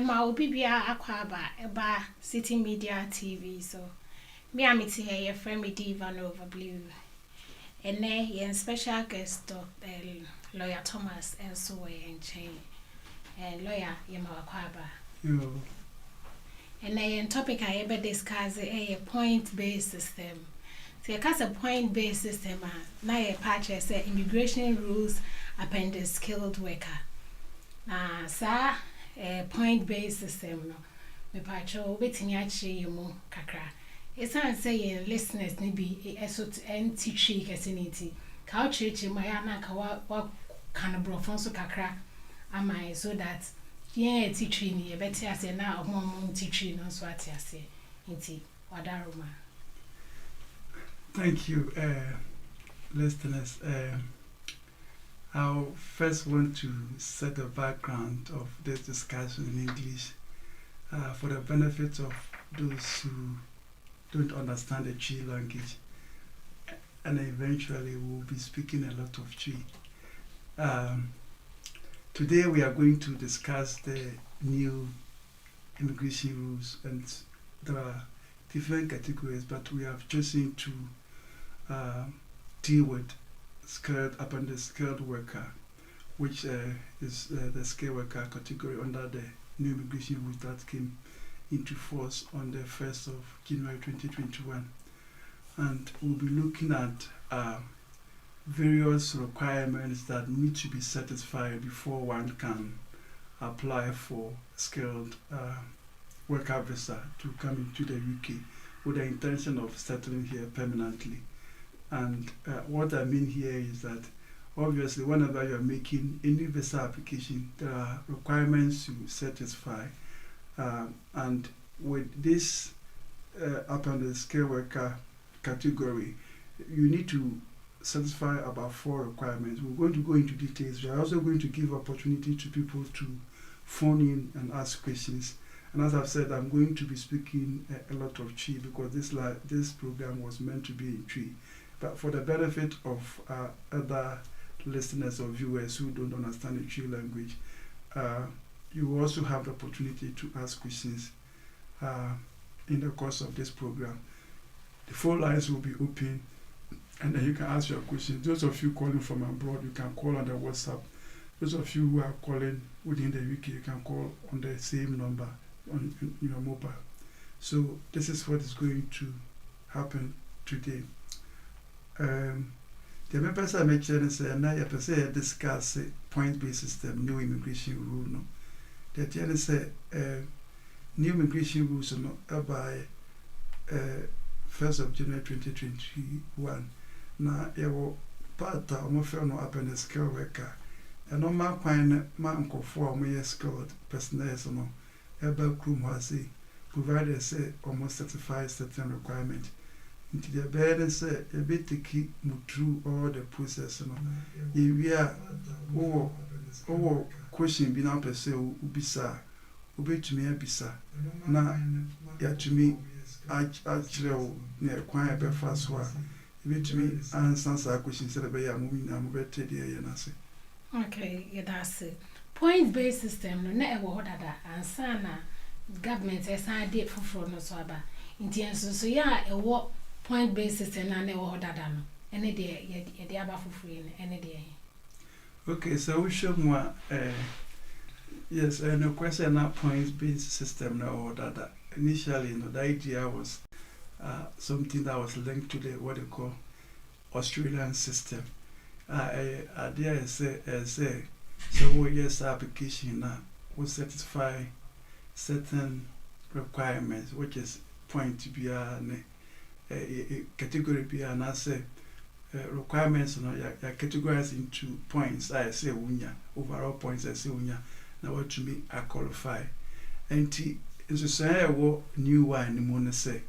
Ma obibia akwaba eba City Media TV so me amiti here your friend me Beyebenwo blue and then special guest lawyer Thomas and so and chain and lawyer yema akwaba Yo. and then topic I ever discuss a point based system. So a point based system na a patch say immigration rules appendix skilled worker. Sa point based system no me pacho wetimi achi yemu kakra esan say listeners ni bi esot teach kesinity ka church ma ya na ka wa kan brofon so kakra amai so that yeah teach ni e beti ase na omom teach no so ati ase nti wadaroma. Thank you, listeners. I'll first want to set the background of this discussion in English for the benefit of those who don't understand the Twi language, and eventually we'll be speaking a lot of Twi. Today we are going to discuss the new immigration rules, and there are different categories, but we have chosen to deal with the skilled worker, which is the skilled worker category under the new immigration rules that came into force on the 1st of January 2021. And we'll be looking at various requirements that need to be satisfied before one can apply for skilled worker visa to come into the UK with the intention of settling here permanently. And what I mean here is that obviously whenever you're making any visa application, there are requirements to satisfy. And with this upon the skilled worker category, you need to satisfy about 4 requirements. We're going to go into details. We are also going to give opportunity to people to phone in and ask questions. And as I've said, I'm going to be speaking a lot of Twi because this program was meant to be in Twi. But for the benefit of other listeners or viewers who don't understand the Twi language, you will also have the opportunity to ask questions in the course of this program. The phone lines will be open, and then you can ask your questions. Those of you calling from abroad, you can call on the WhatsApp. Those of you who are calling within the UK, you can call on the same number on your mobile. So this is what is going to happen today. The members I mentioned say now you per discuss point-based system, new immigration rule. No, the say new immigration rules by 1st of January 2021. Now you part of no happen as skilled worker, and no man find man conform skilled personnel no eba krum hasi provided say almost certified certain requirement. Into the bed say a bit to keep through all the process. No, if we are question be now per se ubisa ube to me abisa na ya to me actually near quite a fast one. If to me answer our question said by a moving I'm better there and say okay, yeah, that's it. Point based system no na e wo dada ansa na government esan dey foforo no so aba nti so ya e wo point based system na wo dada no ene dey ye dey aba foforo ne ene dey. Okay, so we show more yes, and the question na point based system na wo dada. Initially, the idea was something that was linked to the what they call Australian system. Idea is say so yes application now will satisfy certain requirements, which is point to be a category be an say requirements no ya categorized into points. I say unya overall points I say unya now what to me I qualify. And so say what new one the money say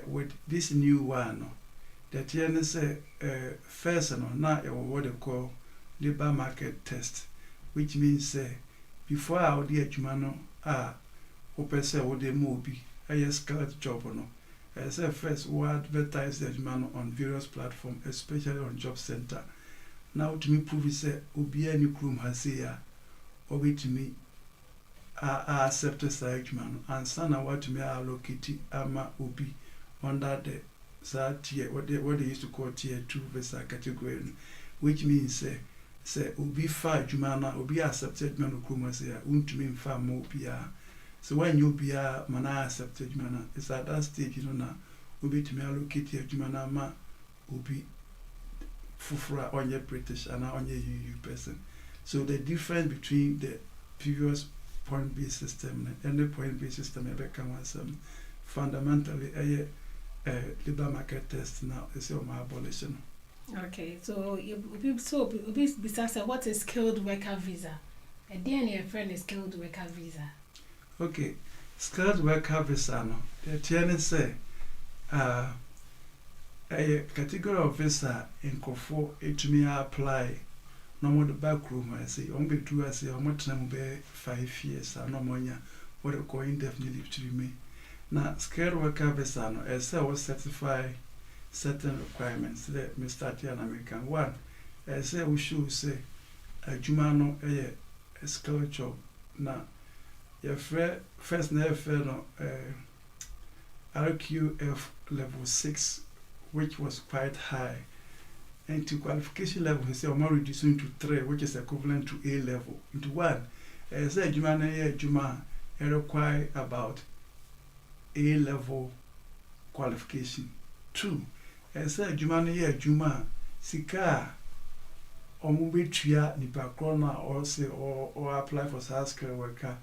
with this new one that here say first no now what they call labor market test, which means before I would get no open say what they mobi a skilled job no. Say first we advertise the man on various platforms, especially on Job Center. Now to me prove say obi any room has here or to me accepted Sajman and Sana what me allocate ama ubi under the tier what they used to call tier 2 visa category, which means say ubi fa jumana ubi accepted man ukuma say untumi fa mo bia. So when you be mana accepted jumana, it's at that stage na ubi to me allocate jumana ma ubi fufura on your British and on your UU person. So the difference between the previous point-based system and the point-based system fundamentally a labor market test now is your abolition. Okay, so besides what is skilled worker visa? A DNA friend is skilled worker visa. Okay, skilled worker visa no. The TN say a category of visa in Kofo it may apply no more the back room. I say only 2 I say how much time be 5 years no more what they call indefinitely to remain. Now skilled worker visa no I say was certify certain requirements. Let me start here in America. One, I say we should say a jumano a skilled job. Now your first never no RQF level 6, which was quite high, and to qualification level we say more reducing to 3, which is equivalent to A level. Into 1, I say juma require about A level qualification. 2, I say juma sika omu betua nipa krona or say or apply for skill worker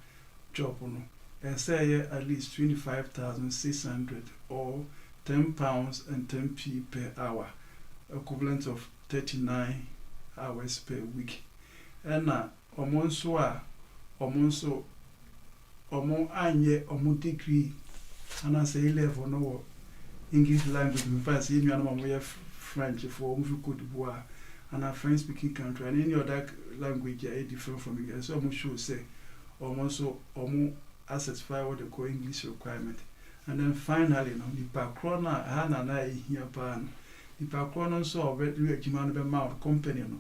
job no. And say at least 25,600 or £10 and 10p per hour, equivalent of 39 hours per week. And omonso anye omo degree and I say level no English language in fact say you French for Cote d'Ivoire and a French speaking country and any other language are different from English. So I'm sure say almost satisfy what they call English requirement. And then finally, the crona hana na here pan. The crona so very mount company no.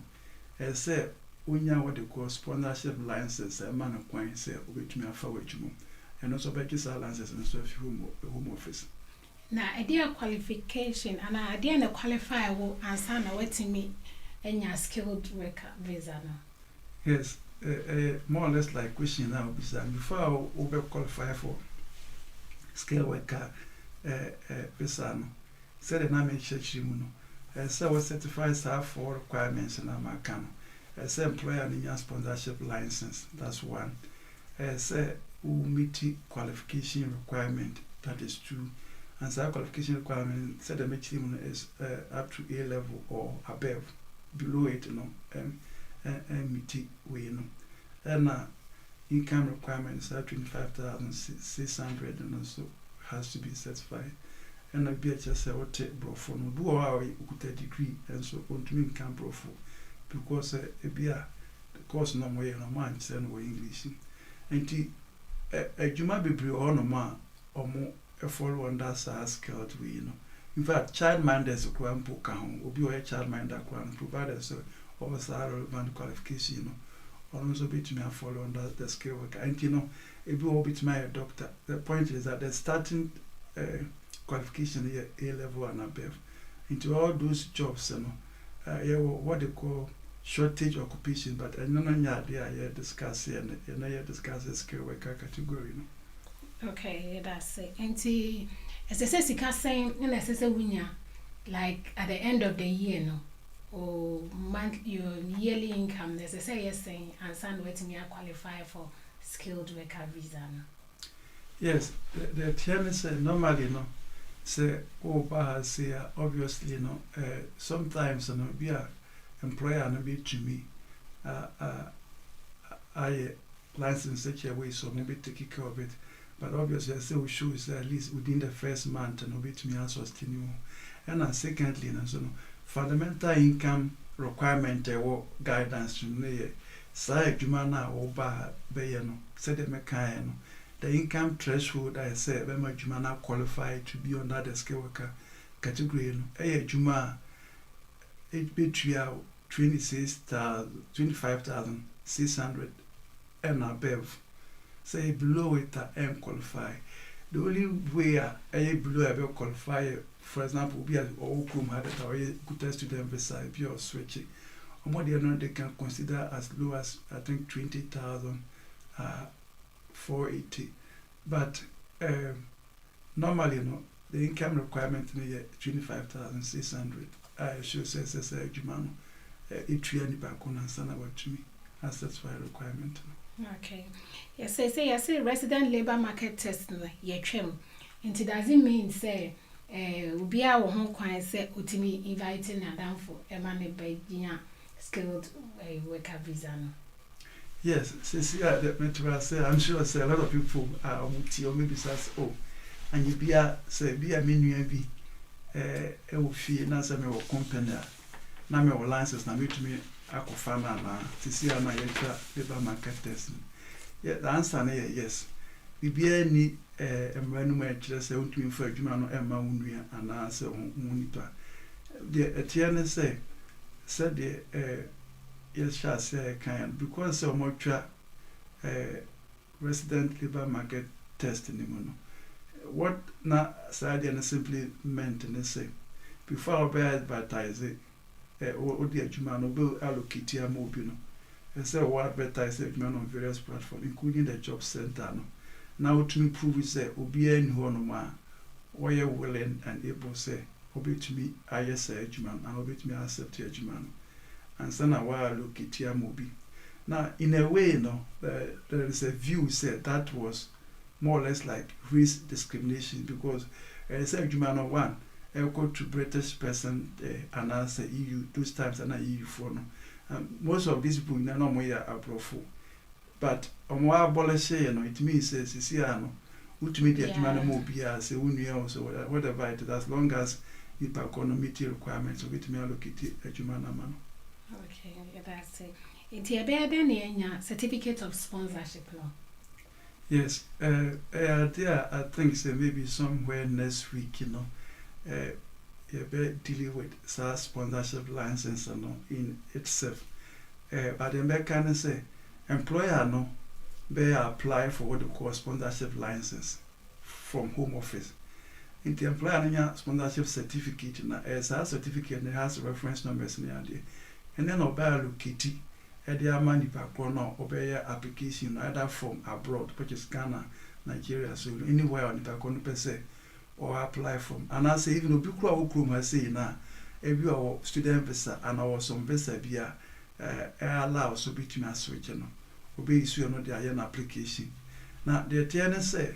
Say unya what they call sponsorship license man acquire say which me afa wajumo. And also purchase license and so home office. Now idea qualification and idea na qualify wo answer na wetimi enya skilled worker visa no. Yes. More or less like question now before I over qualify for skilled worker visa no. Said the name church no. So was certified for requirements in American. Say employer need sponsorship license. That's 1. Say who meet qualification requirement. That is 2. And so qualification requirement said the maximum is up to A level or above. Below it meet way no. And income requirements are 25,600 and also has to be certified. And a BHS what take brofo no do our with a degree and so on to income brofo because a beer the course no way no man send we English. And a juma be or no ma or more a follow on that skilled way, you know. In fact, childminders can book or be a childminder can provide us also relevant qualification, you know, or also be to me follow on the skill worker. And you know, if you will be to my doctor, the point is that the starting qualification here A level and above. Into all those jobs, you know, what they call shortage occupation, but I know they are discussing and they discuss the skill worker category, you know. Okay, that's it. And as I said, Sika saying, and as I said, like at the end of the year, no, or month your yearly income, as I say, yes, saying, and son waiting me qualify for skilled worker visa. No? Yes, the TN say normally, no, say, say, obviously, no, sometimes, no, be a employer, no, be to me, I license such a way, so maybe take care of it. But obviously, I say we should say at least within the first month and obey me as sustain. And secondly, so fundamental income requirement or guidance to me. Say Jumana or Ba Bayano, said the Mekano. The income threshold I say when my Jumana qualified to be under the skill worker category. Juma it be 25,600 and above. say below it and qualify. The only way a below ever qualify, for example, be a Okum had it or good student beside be or switching. And what they can consider as low as I think 20,000 480. But normally, the income requirement is 25,600. I should say, Jumano, it really back on and sana what to me. That's why requirement. Okay. Yes, say resident labor market test ye trim. And it doesn't mean say be our home coin say utimi inviting a down for a man by skilled worker visa. Yes, I'm sure say a lot of people are or maybe says, oh, and you be a menu be a fee na some your company na me license na me to me akofana na tisi na yeka labor market test. Yeah, the answer is yes. We be any emranu just say untumi for adwuma no emma wonua ana say monitor. The etienne say said the yes shall say kind because so much resident labor market test anymore. What na side and simply meant and say before I advertise it or the adwuma no will allocate a mobile. And say what advertise adwuma on various platforms, including the job center. No. Now to prove it say obi any ho no ma or you willing and able say obi to me I say adwuma and obi to me accept adwuma no. And so now I look at your movie. Now, in a way, there is a view said that was more or less like race discrimination because I said, you man, one, I go to British person and I say EU, those times and I EU for no. Most of these people, no more are pro. But on what abolish, it means, says, you see, I know, which media man will be as a union, so whatever it is, as long as you meet requirements of it, may allocate a human man. Okay, that's it. It's a better certificate of sponsorship law. Yes, I think so maybe somewhere next week, you better deal with sponsorship license in itself. But then I can say employer no they apply for what they call sponsorship license from home office. In the employer sponsorship certificate na as a certificate and it has reference numbers in there. And then obey locate the money back or obey application either from abroad, which is Ghana, Nigeria, so anywhere on the back per se, or apply from. And I say even Obikwa Ukrum has say now, if you are student visa and our some visa via allow so between us switch obey you know the application. Now the TN say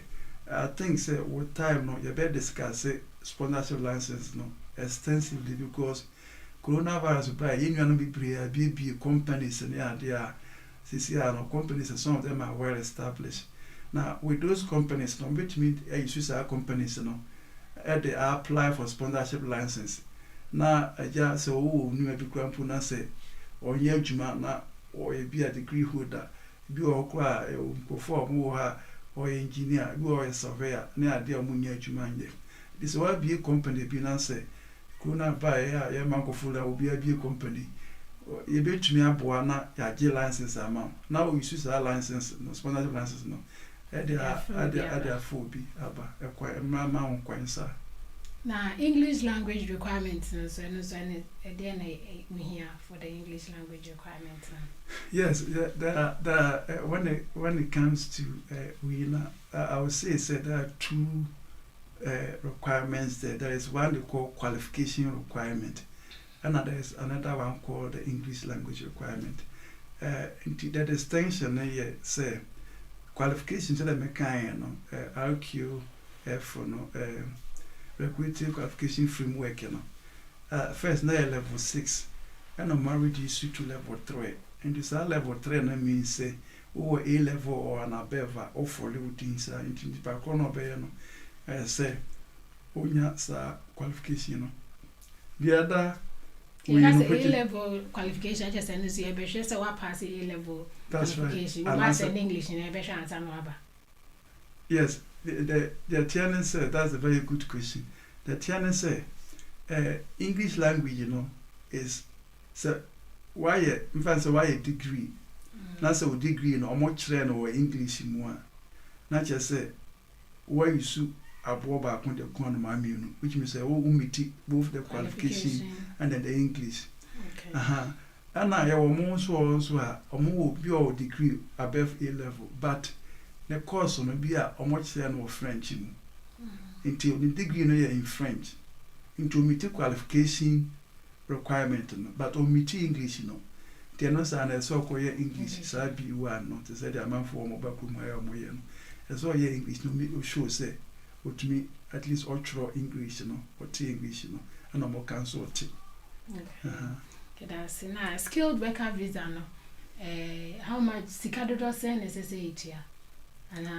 I think say with time no you better discuss sponsorship license no extensively because coronavirus by be companies and there CCR companies and some of them are well established. Now with those companies, no which mean use our companies they apply for sponsorship license. Now I just say oh new be say or year juma na or be a degree holder, be or perform or engineer, be or a surveyor, near dear munya juma. This will be a company be say Kuna buy a mango fuller will be a beer company. You bet me a boana, ya J license amount. Now we use our license, no sponsorship license, no. Other phobia, a quite mamma quensa. Now, English language requirements, so again, here for the English language requirements. Yes, when it comes to I would say there are two requirements there. There is one they call qualification requirement, and there is another one called the English language requirement. The distinction here say qualification to the mechanic, RQF, recruiting qualification framework. First, now level 6, and I'm married issue to level 3. And this level 3 means say over A level or an above or for little things into the background. Say, onya qualification. The other, it has A level qualification. Just and see a so what pass A level qualification. You must in English in a better answer. Yes, the tenant said that's a very good question. The tenant say, English language, is so why a degree. That's a degree in or much train or English more. na just say where you su abo ba kon de kon ma mienu, which means say we meet both the qualification and then the English. Okay. And I have more so a more pure degree above A level, but the course on be a much no French until the degree in French, into meet qualification requirement, but on meet English, they no say so call English, so be one, not to say the amount for mobile moyen. And so English no me show say, what to me at least ultra English, or English, and no more cancel. That's na skilled worker visa no. How much sikadodo say necessity and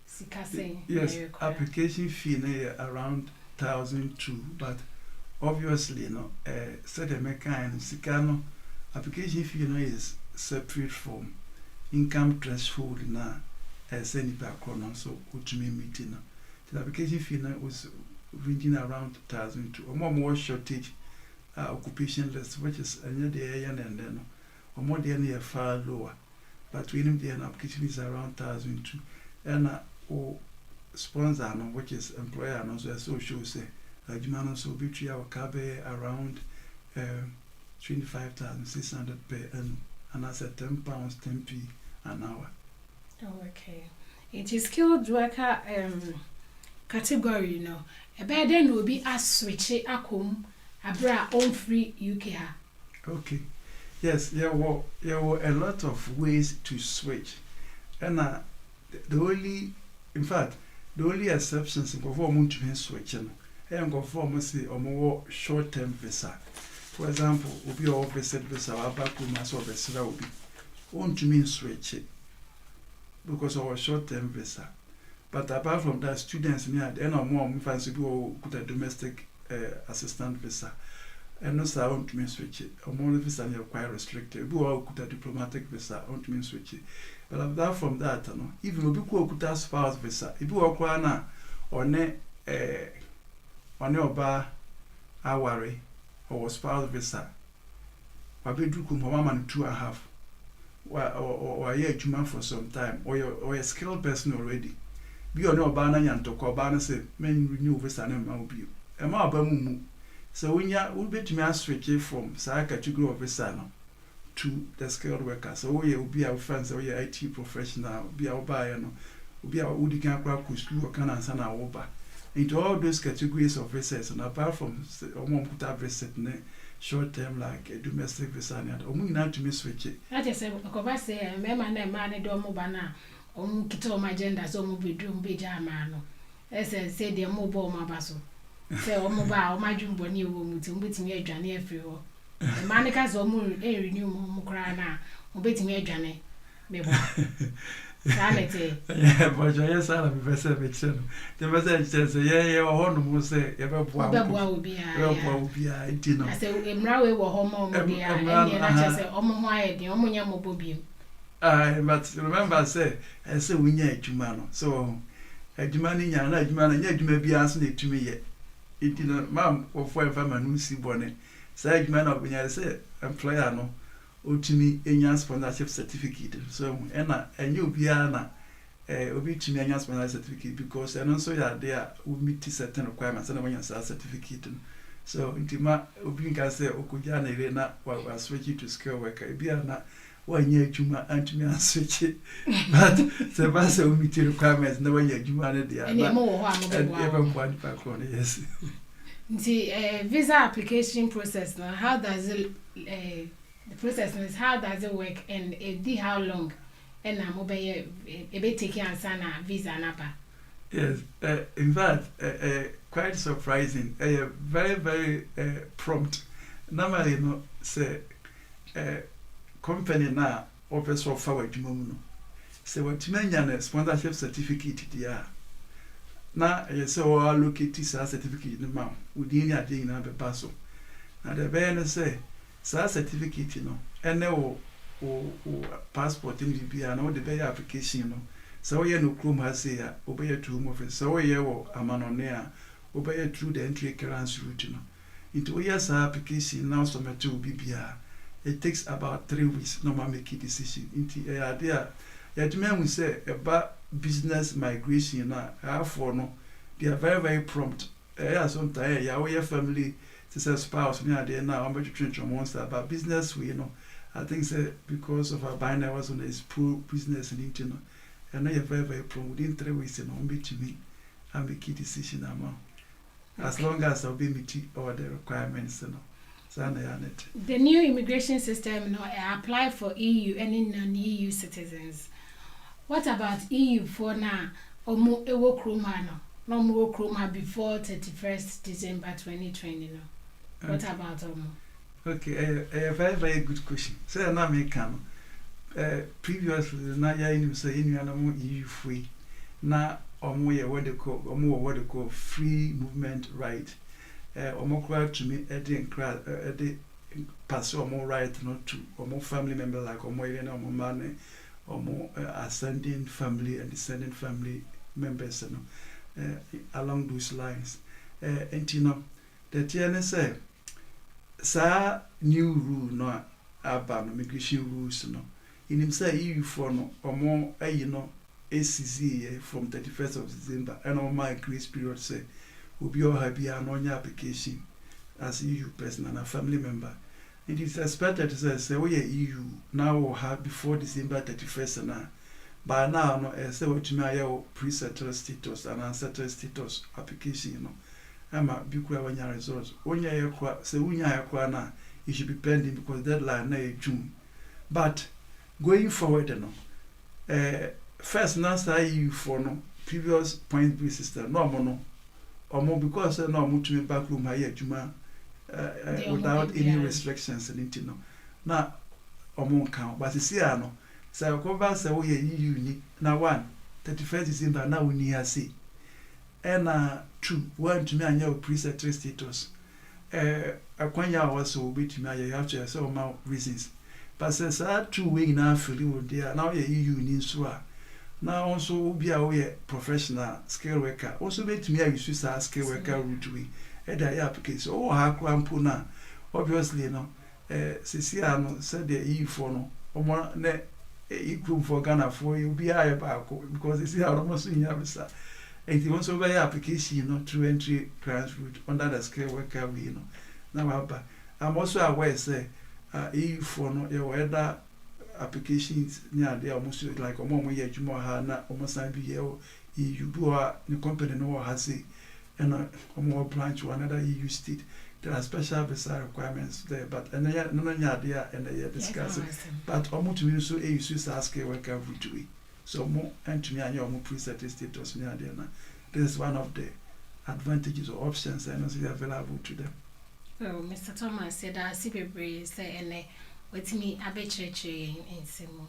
sika say? Yes, application fee around 1,002, but obviously said the mekan sika no application fee is separate from income threshold na send it across so ultimate meeting. The application fee was ranging around 1,002 or more shortage. Occupation list, which is another day and then, or more than a far lower, but we know the application is around 1,002, and sponsor, which is employer, and also social say, Jumano so between our cabe around 25,600 per annum, and that's at £10, 10p an hour. Oh, okay. It is skilled worker category, A bed then will be a switch at home. Abra on free UK. Okay. Yes, there were a lot of ways to switch. And the only exceptions in government to switching and government say or more short-term visa. For example, will be all visit visa or back with my service that will be on to mean switch it because of our short-term visa. But apart from that, students near the end of more fancy people put a domestic assistant visa, and no sir want to switch it. Or more visa are quite restricted. We all could a diplomatic visa want to switch it. But apart from that, even if we could spouse visa, if you are quite on oba aware or spouse visa, or be do come man 2.5, or a year for some time, or a skilled person already. Be on your banner and to call banner say, men renew visa and will be. So when you be to me switch from category of visa to the skilled worker. So we will be our friends, or your IT professional, be our buyer, be our woody can crack school or can answer our over. Into all those categories of visas, and apart from one put up visit short term like a domestic visa, and we not to me switch it. I just say, say, man, domo bana, kito my gender, so be doom be jamano. Say the mobile mabaso. Say mobile, my jumbo new woman to beat me a journey every war. The manicas or moon, renew Mukrana, who beat me a journey. Sanity. Yeah, but yes, I'll be vessel. The message says, yeah, one will say, ever will be I didn't. I say, Mrawe were home, and I say, Omo, the Omoyamo Bobby. But remember, I say, we need Jumano. So, a Jumani and a Jumana, yet you may be answering to me yet. It didn't, ma'am, or for a family who see bonnet. Say, man of when I say, employer no. To me, a sponsorship certificate. So, and you be obi to me a sponsorship certificate because and also there will meet certain requirements and when you say certificate. So, intima obi can say, Okujana Rena was switching to skill worker. Be na 1 year Juma and to me and switch it. But the vast meet requirements, no 1 year Juma there. And even one back on, yes. The visa application process now, how does it? The process is how does it work and how long and I'm obey a bit taking answer visa napa. Yes, in fact, quite surprising. Very, very prompt. Normally, no say company now offers for forward to say what you mean sponsorship certificate there. Now, so I'll look at this certificate in the mouth within a day in a passo. Now, the banner say. So certificate, and no passport in the and the bay application, so no chrome has here, obey a true office, so a man on there, obey through the entry clearance route, Into a year's application now submit to BBR. It takes about 3 weeks, no man make a decision. Into a idea Yet we say about business migration na for no, they are very very prompt. Sometimes your family to say spouse me there now I'm to change monster about business we I think say because of our binary was on is poor business in it and now you're very very prompt within 3 weeks to me and make a decision amount. As long as I'll be meeting all the requirements The new immigration system apply for EU and non-EU citizens. What about EU for now? Omo ewo kroma no more kroma before 31st December 2020 no. What about Omo? Okay, a very very good question. Say na me can previously na ya inu say inu na mo EU free na omo ye what they call free movement right. Omo kra to me edi pass omo right not to omo family member like omo even omo man omo ascending family and descending family members along those lines. And you know the TN say sa new rule no about immigration rules no in him say EU for no omo ACC from 31st of December and on my grace period say will be all happy and on your application as EU person and a family member. It is expected to say we EU now will have before December 31st and by now no say what me ayo pre-settled status and unsettled status application ama bikura wanya results onya yakwa say unya yakwa na it should be pending because deadline na June. But going forward first now say EU for no previous point-based system no because no mo to me back room higher juma without any restrictions and anything no na count but see no say cover say we EU ni na 31st December na we ni ase and two one to me anya pre-settled status akwanya was so bit me you have to say all reasons but say two we na feel we there now EU ni so now also be a professional scale worker also be to me use scale worker route we either application or ha krampo na obviously CCR no said the EU for no omo na equal for Ghana for you be higher back because it's almost in Yabisa and it also by application through entry grants route under the scale worker we now I'm also aware say EU for no your other applications near there almost like omo ye adwuma ha na omo san bi EU do the company no has say and omo branch to another EU state. There are special visa requirements there, but and no there and they discuss it. But omo to me so EU Swiss ask worker route so more and to me and omo pre-settled status near there na. This is one of the advantages or options and also available to them. Well, Mr. Thomas said that CBB say and with me abechreche in semo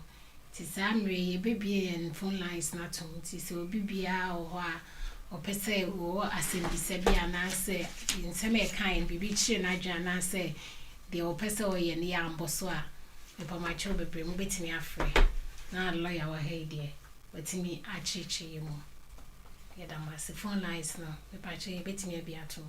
ti samre baby and phone lines na to ti so bibia o pese o asembi se bia na say in some kind bibi chire na dwa na say the o pese o ye ne amboso a e pa ma cho bebre mu betimi afre na lawyer wa he die with me achiche mu ye da ma se phone lines no e pa che betimi abia to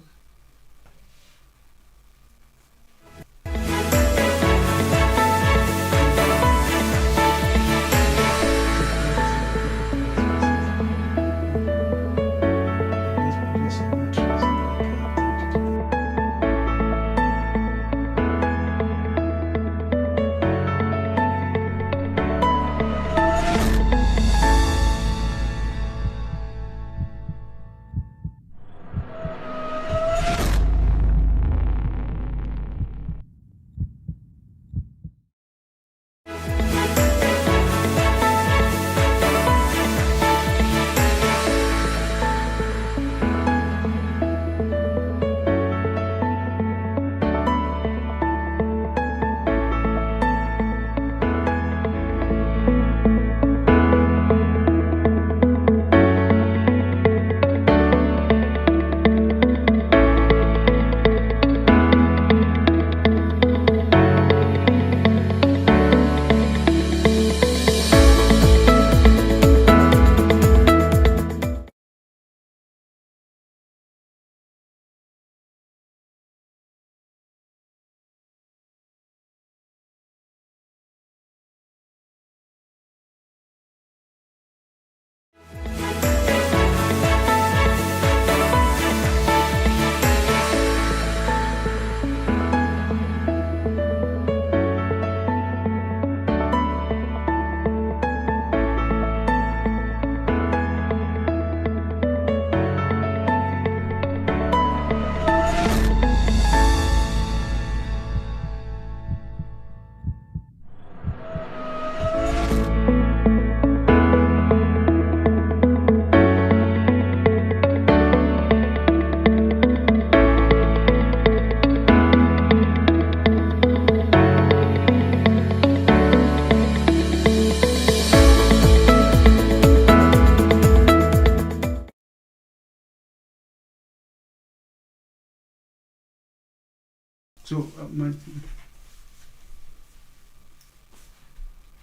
So,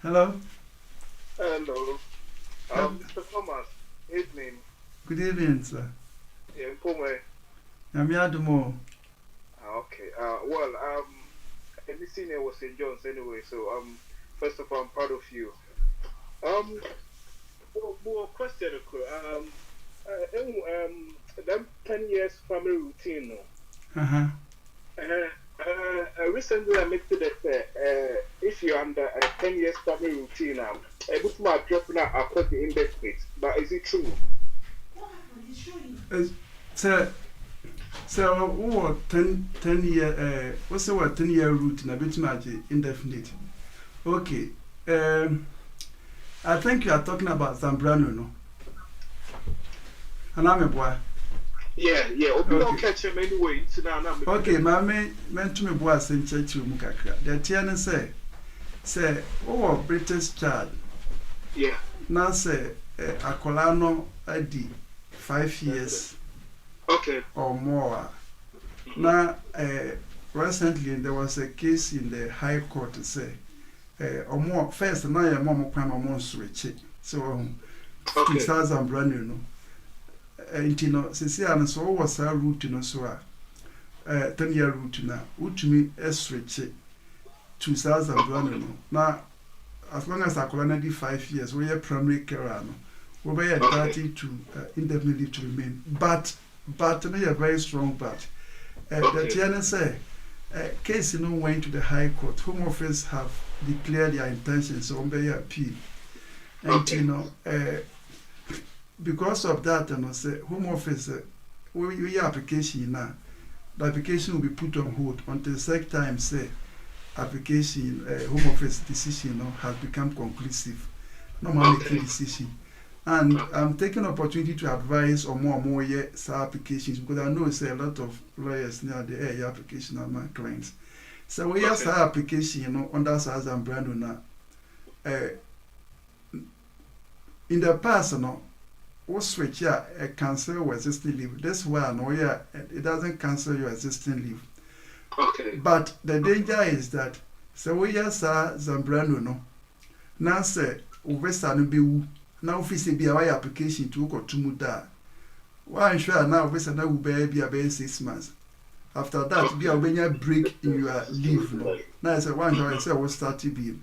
hello? Hello. Mr. Thomas, evening. Good evening, sir. Yeah, Pome. I'm Yadumo. Okay. Well, any senior was St. John's anyway, so first of all, I'm proud of you. More question, them 10 years family routine, no. Recently I made that if you're under a 10 years family routine now, able to my drop now across the index rate, but is it true? So, what 10 year, what's the word 10-year routine? A bit much indefinite. Okay. I think you are talking about Zambrano, no? And I'm a boy. Yeah. Okay. Catch him anyway. Okay, my man to me was in church room. The Tiana say, oh, British child. Yeah. Now say, a colano ID 5 years. Okay. Or more. Now, recently there was a case in the High Court to say, or more first, now your mom can almost switch it. So, 2000 brand new. And you know, since I so was a route, you know, so 10-year route now, which me a switch 2000 brand new. Now, as long as I colonized 5 years, we are primary care, we were 30 to indefinitely to remain. But me a very strong but. The TNS say, case you know went to the High Court. Home Office have declared their intentions on their appeal, and you know, because of that, and I say Home Office, we application now. The application will be put on hold until the second time say application Home Office decision has become conclusive. No more making decision. And I'm taking opportunity to advise on more applications because I know it's a lot of lawyers now the AI application are my clients. So we have application, under SARS and brand now. In the past, we switch cancel your existing leave. This one, it doesn't cancel your existing leave. Okay. But the danger is that we have SARS and brand now say we be now office be our application to go to muda. Why sure now we say now will be about 6 months. After that, be a break in your leave. Now I say one sure I say we start to be.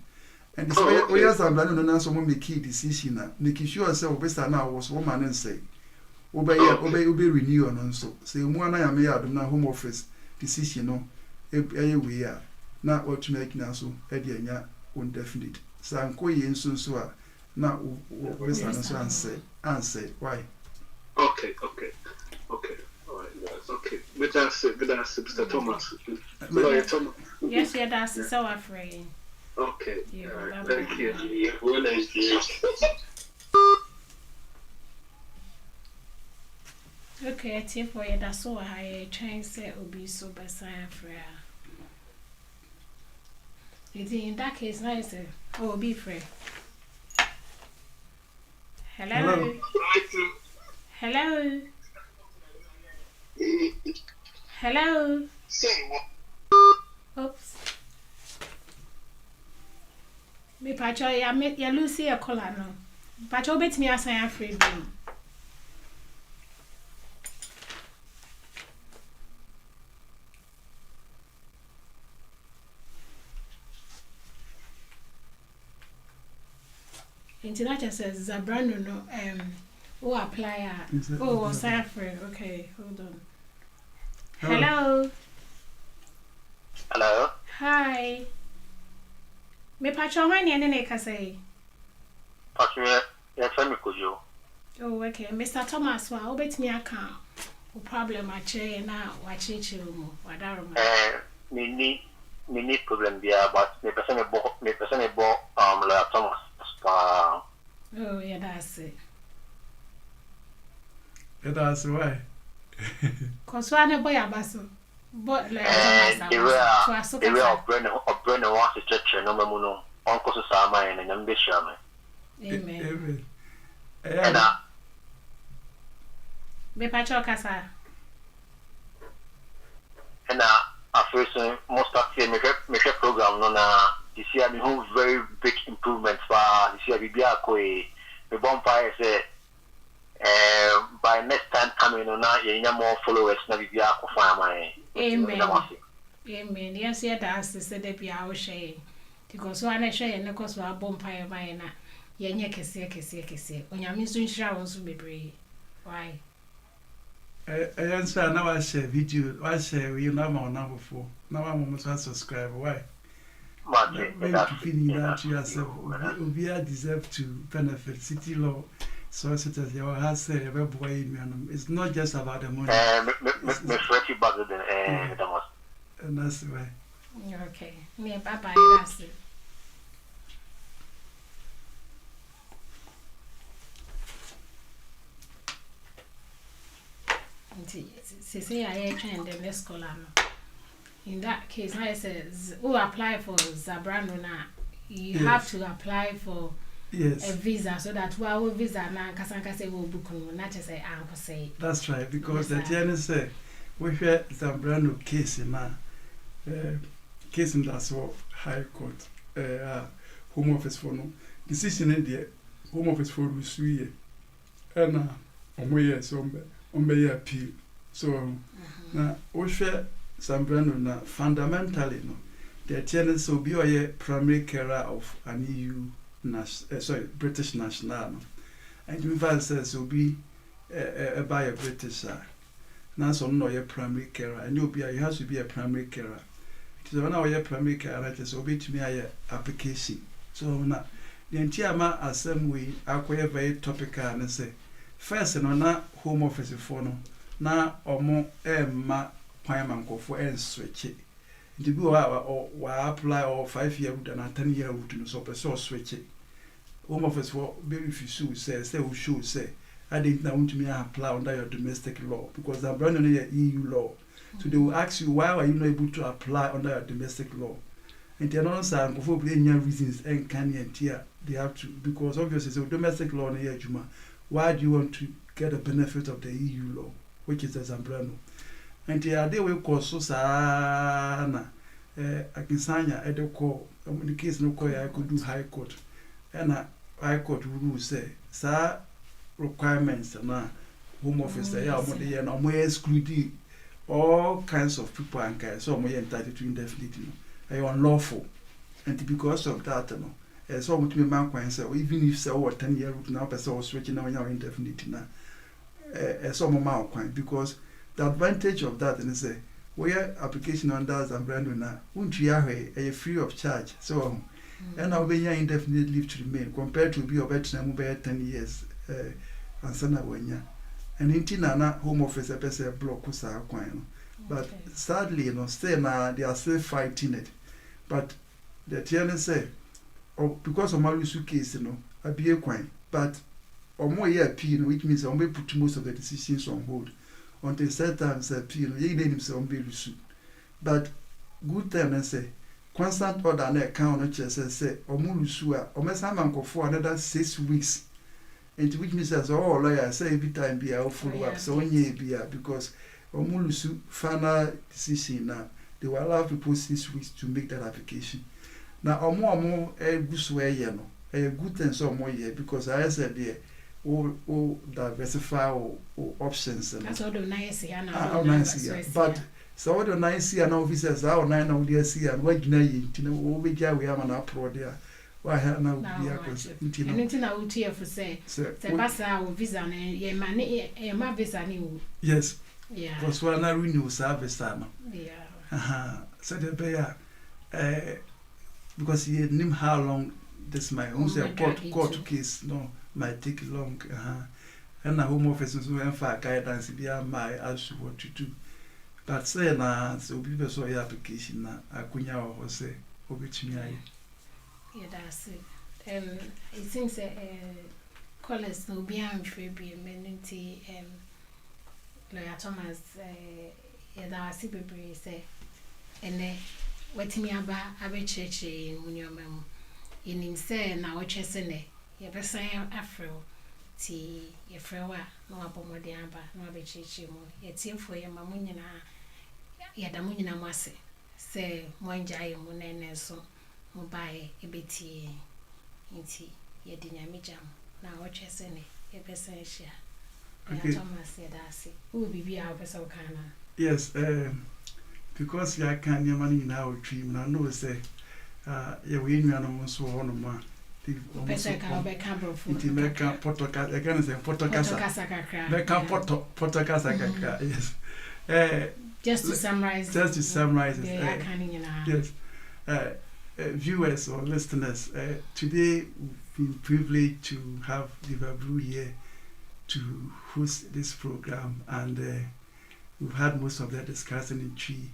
And this way we have some no someone make key decision now. Making sure say we start now was one man and say obey renew and so. Say more na me adom na Home Office decision no we are now what to make now so e dey nya indefinite. So anko yen so a now, we answer why? Okay. All right, guys. Okay. But that's it, Mr. Thomas. Thomas. Yes, that's so afraid. Okay. Yeah, right. Thank you. Okay, tip for you. That's so high. Trying to say will be so beside free. In that case, nice. Oh, be free. Hello. Hello. Hello. Oops. Me pacho ya Lucy a color no. Pacho bet me as I am free. International says Zabrano no who apply Cypher. Okay, hold on. Hello. Hello. Hi. Me patcho when you nene say. Patcho ya fami kujo. Oh, okay. Mr. Thomas wa obet me aka. O problem a che na wa chichi mu. Wadaro ma. Mini problem dia but me person e bo la Thomas. Oh, yeah, that's it. Yeah, that's why. Cause one boy abaso. But like they were brain wants to church no mamuno. Uncle to Sama and ambition. Amen. And me pacho kasa. And a first most active me program no na this year me who very big improvements for this year be akoi me bonfire say by next time coming on na ye more followers na be akofan my amen yes yeah that's the said be our share because one I share na cause wa bonfire my na ye nya kese onyame so nhira won so bebre why answer now I share video I share you know my number before now I'm almost subscribe why when you feel that you yourself we deserve to benefit city law solicitors your has it's not just about the money and that's why okay me bye that's it. Say I train the next scholar. In that case, I says, who apply for Zabrano now? You have to apply for a visa so that our visa now Kasanka say will book not to say uncle say. That's right, because the TNS say we had Zabrano case in case in that's what High Court Home Office for no decision in the Home Office for Lucy and appeal. So now we share Zambrano na fundamentally no the tenants will be a primary carer of an EU British national no. And the says will be by a British now so no a primary carer and you'll be you have to be a primary carer. So when I primary carer it will be to me a application. So now the entire assembly acquire very topical and say first na Home Office for no na omo ma kwan mankofo switch it nti bi wa apply or 5 year route and 10 year route no so person switch it Home Office for be refuse say we show say I didn't want me apply under your domestic law because I'm running the EU law. So they will ask you why are you not able to apply under your domestic law and they don't say for any reasons and can they have to because obviously so domestic law na juma. Why do you want to get the benefit of the EU law, which is the Zambrano? And the idea we call so sana, Akinsanya, Edoko, in the case no call I could do High Court. And High Court rule say, sir, requirements and Home Office, they are more and more excluding all kinds of people and kinds, so more entitled to indefinitely. They are unlawful. And because of that, no. So much me man can say even if say over 10 year route now person was switching now indefinitely now so more can because the advantage of that and say where application under Zambrano na unti free of charge so and now we indefinite leave to remain compared to be better na 10 years and sana wenya and intina na Home Office a person block sa kwan but sadly you know still na they are still fighting it but the TNS say because of Malusu case, I be a quine, but or more year appeal, which means I may put most of the decisions on hold until certain appeal, ye name himself be Lusu. But good time and say, constant order and account, which say, or Mulusua, or Messaman for another 6 weeks. And which means as all lawyer say every time be a follow up, so when ye be because Omulusu final decision now, they will allow people 6 weeks to make that application. Now, more a good way, a good thing so more here because I said there, all diversify options and that's all the nice here. But so the nice here and officers are 9 of the sea and what we have an uproar there. Why have now be a consent? Anything I would hear for say, Bassa will visa and ye money, a visa new. Yes, yeah, because one I renew service. Yeah, so the bear. Because he knew how long this my own court case might take long. And the Home Office is in fact guidance be my ask what to do. But say na so people saw your application na akunya or say obetumi aye. Yeah, that's it. It seems callers no be am free be amenity lawyer Thomas yeah that see people say and wetimi aba abecheche in munyomam in say na wochese ne ye besan afro ti ye frewa no abomode aba no abecheche mu ye tiefo ye mamunyina ye da munyina mwase say Monjay Munene so buy a betty inti Yedinya jam. Now watch us in a person share. Thomas said, I see. Who will be our person kind. Yes, because I can't your money in our dream, and I know say, yeah, we in animals so on ma. Pesa ka obekambro fu. Iti meka podcast, I can say podcast. Meka podcast, yes. Just to summarize. Yes. Viewers or listeners, today we've been privileged to have Beyebenwo here to host this program, and we've had most of that discussing in Tree.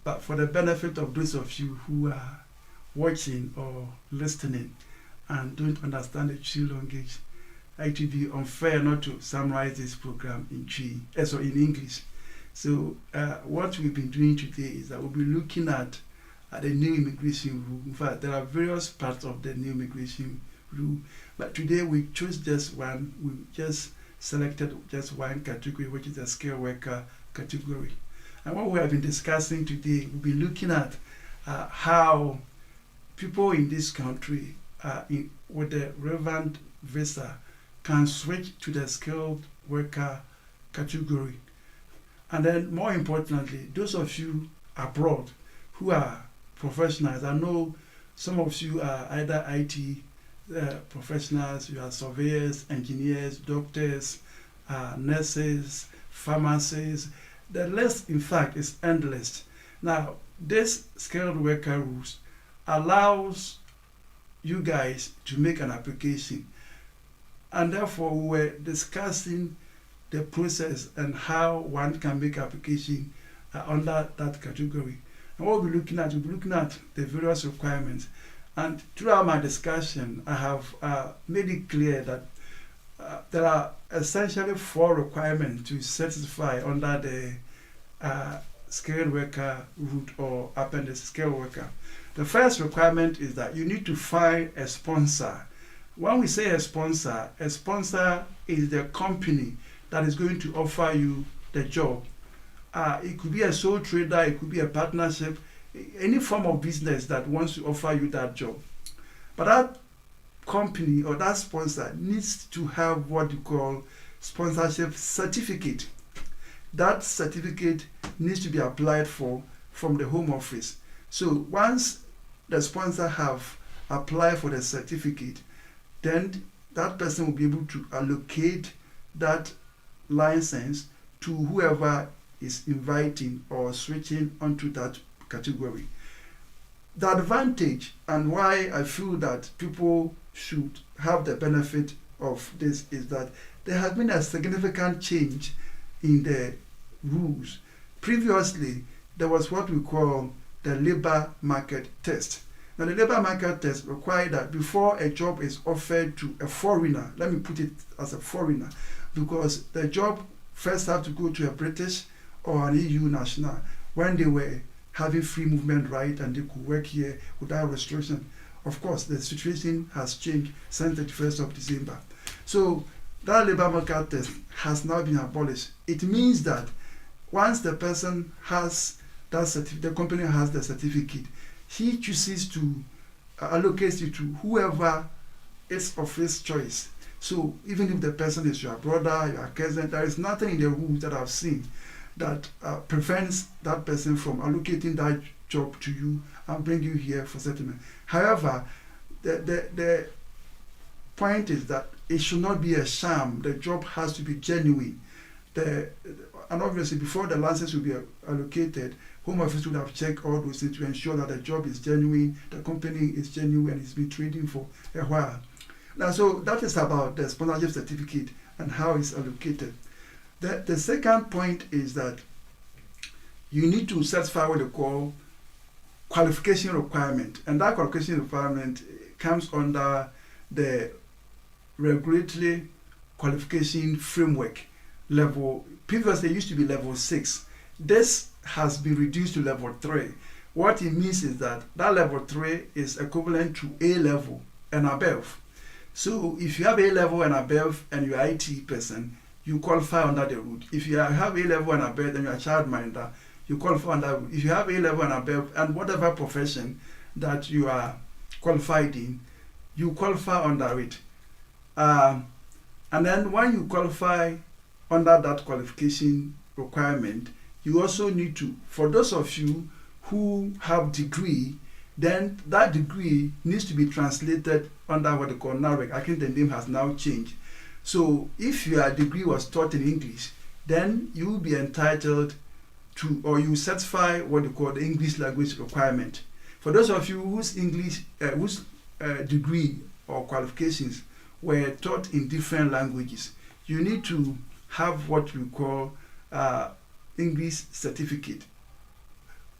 But for the benefit of those of you who are watching or listening and don't understand the Tree language, it would be unfair not to summarize this program in Tree, so in English. So what we've been doing today is that we'll be looking at the new immigration rule. In fact, there are various parts of the new immigration rule, but today we chose just one. We just selected just one category, which is the skilled worker category. And what we have been discussing today, we'll be looking at how people in this country with the relevant visa can switch to the skilled worker category. And then more importantly, those of you abroad who are professionals, I know some of you are either IT professionals, you are surveyors, engineers, doctors, nurses, pharmacists. The list, in fact, is endless. Now, this skilled worker rules allows you guys to make an application. And therefore, we were discussing the process and how one can make application under that category. And what we'll be looking at the various requirements. And throughout my discussion, I have made it clear that there are essentially 4 requirements to satisfy under the skilled worker route or appendix skilled worker. The first requirement is that you need to find a sponsor. When we say a sponsor is the company that is going to offer you the job. It could be a sole trader, it could be a partnership, any form of business that wants to offer you that job. But that company or that sponsor needs to have what you call sponsorship certificate. That certificate needs to be applied for from the Home Office. So once the sponsor have applied for the certificate, then that person will be able to allocate that license to whoever is inviting or switching onto that category. The advantage and why I feel that people should have the benefit of this is that there has been a significant change in the rules. Previously, there was what we call the labor market test. Now, the labor market test required that before a job is offered to a foreigner, let me put it as a foreigner, because the job first have to go to a British or an EU national when they were having free movement right and they could work here without restriction. Of course, the situation has changed since the 1st of December. So that labor market test has now been abolished. It means that once the person has that certificate, the company has the certificate, he chooses to allocate it to whoever is of his choice. So even if the person is your brother, your cousin, there is nothing in the rules that I've seen that prevents that person from allocating that job to you and bring you here for settlement. However, the point is that it should not be a sham. The job has to be genuine. And obviously, before the license will be allocated, Home Office would have checked all those things to ensure that the job is genuine, the company is genuine, and it's been trading for a while. Now, so that is about the sponsorship certificate and how it's allocated. The second point is that you need to satisfy what they call qualification requirement, and that qualification requirement comes under the regulatory qualification framework level. Previously, it used to be level 6. This has been reduced to level 3. What it means is that level 3 is equivalent to A level and above. So if you have A level and above and you're an IT person, you qualify under the route. If you have A level and above and you're a childminder, you qualify under. If you have A-level and above, and whatever profession that you are qualified in, you qualify under it. And then when you qualify under that qualification requirement, you also need to, for those of you who have degree, then that degree needs to be translated under what they call NAREC. I think the name has now changed. So if your degree was taught in English, then you will be entitled to, or you satisfy what they call the English language requirement. For those of you whose English, degree or qualifications were taught in different languages, you need to have what we call English certificate.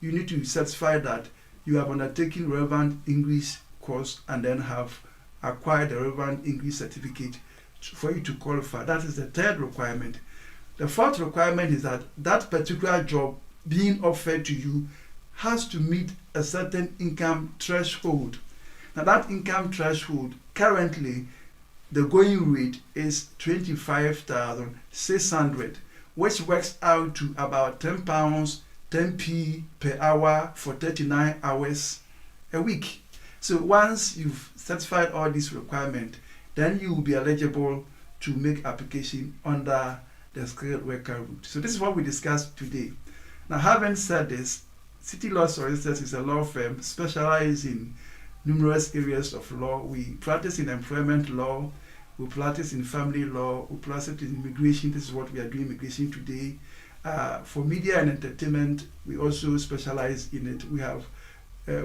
You need to certify that you have undertaken relevant English course and then have acquired the relevant English certificate for you to qualify. That is the third requirement. The fourth requirement is that that particular job being offered to you has to meet a certain income threshold. Now that income threshold, currently the going rate is 25,600, which works out to about £10, 10p per hour for 39 hours a week. So once you've satisfied all these requirements, then you will be eligible to make application under the skilled worker route. So this is what we discussed today. Now, having said this, City Law Solicitors is a law firm specialized in numerous areas of law. We practice in employment law, we practice in family law, we practice in immigration. This is what we are doing, immigration today. For media and entertainment, we also specialize in it.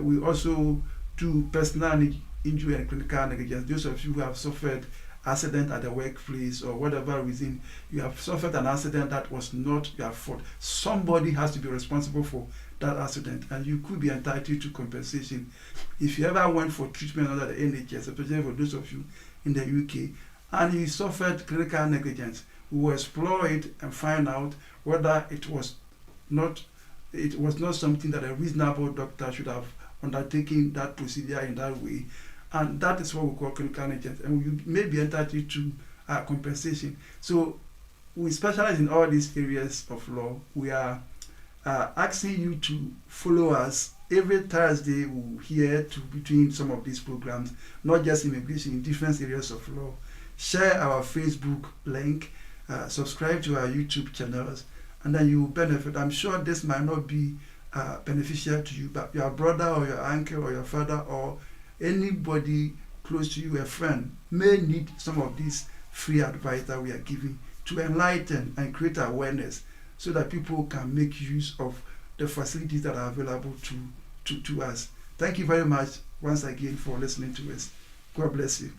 We also do personal injury and clinical negligence. Those of you who have suffered accident at the workplace or whatever reason, you have suffered an accident that was not your fault. Somebody has to be responsible for that accident, and you could be entitled to compensation. If you ever went for treatment under the NHS, especially for those of you in the UK, and you suffered clinical negligence, we will explore it and find out whether it was not something that a reasonable doctor should have undertaken that procedure in that way. And that is what we call clinical negligence, and you may be entitled to compensation. So we specialize in all these areas of law. We are asking you to follow us. Every Thursday we'll hear between some of these programs, not just immigration, in different areas of law. Share our Facebook link, subscribe to our YouTube channels, and then you will benefit. I'm sure this might not be beneficial to you, but your brother or your uncle or your father or anybody close to you, a friend, may need some of this free advice that we are giving to enlighten and create awareness so that people can make use of the facilities that are available to us. Thank you very much once again for listening to us. God bless you.